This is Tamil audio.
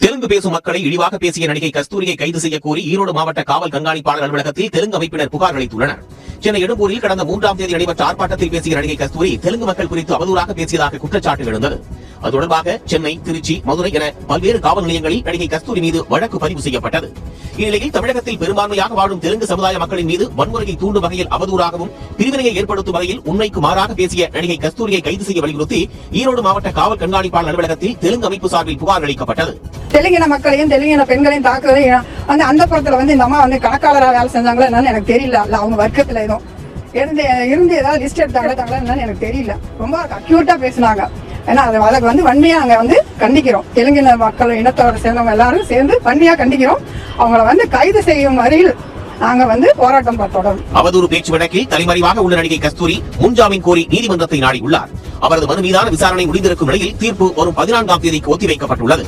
தெலுங்கு பேசும் மக்களை இழிவாக பேசிய நடிகை கஸ்தூரியை கைது செய்ய கோரி ஈரோடு மாவட்ட காவல் கண்காணிப்பாளர் அலுவலகத்தில் தெலுங்கு அமைப்பினர் புகார் அளித்துள்ளனர். சென்னை எழும்பூரில் கடந்த 3ஆம் தேதி நடைபெற்ற ஆர்ப்பாட்டத்தில் பேசிய நடிகை கஸ்தூரி தெலுங்கு மக்கள் குறித்து அவதூறாக பேசியதாக குற்றச்சாட்டு எழுந்தது. அது தொடர்பாக சென்னை, திருச்சி, மதுரை என பல்வேறு காவல் நிலையங்களில் நடிகை கஸ்தூரி மீது வழக்கு பதிவு செய்யப்பட்டது. இந்நிலையில் தமிழகத்தில் பெரும்பான்மையாக வாழும் தெலுங்கு சமுதாய மக்களின் மீது வன்முறையை தூண்டும் வகையில் அவதூறாகவும் பிரிவினையை ஏற்படுத்தும் வகையில் உண்மைக்கு மாறாக பேசிய நடிகை கஸ்தூரியை கைது செய்ய வலியுறுத்தி ஈரோடு மாவட்ட காவல் கண்காணிப்பாளர் அலுவலகத்தில் தெலுங்கு அமைப்பு சார்பில் புகார் அளிக்கப்பட்டது. தெலுங்கின மக்களையும் தெலுங்கின பெண்களையும் தாக்குறது வந்து அந்த புறத்துல இந்த அம்மா கணக்காளராக வேலை செஞ்சாங்களா என்னன்னு எனக்கு தெரியல. அவங்க வர்க்கத்துல எதுவும் இருந்து ஏதாவது லிஸ்ட் எடுத்தாங்களா என்னன்னு எனக்கு தெரியல. ரொம்ப அக்யூட்டா பேசினாங்க. ஏன்னா அதுக்கு வன்மையா நாங்க கண்டிக்கிறோம். தெலுங்கின மக்கள் இனத்தோட சேர்ந்தவங்க எல்லாரும் சேர்ந்து வன்மையா கண்டிக்கிறோம். அவங்கள கைது செய்யும் வரையில் நாங்க போராட்டம் தொடரும். அவதூறு பேச்சு வழக்கில் தலைமறைவாக உள்ள நடிகை கஸ்தூரி முன்ஜாமீன் கோரி நீதிமன்றத்தை நாடியுள்ளார். அவரது மனு மீதான விசாரணை முடிந்திருக்கும் நிலையில் தீர்ப்பு வரும் 14ஆம் தேதிக்கு ஒத்திவைக்கப்பட்டுள்ளது.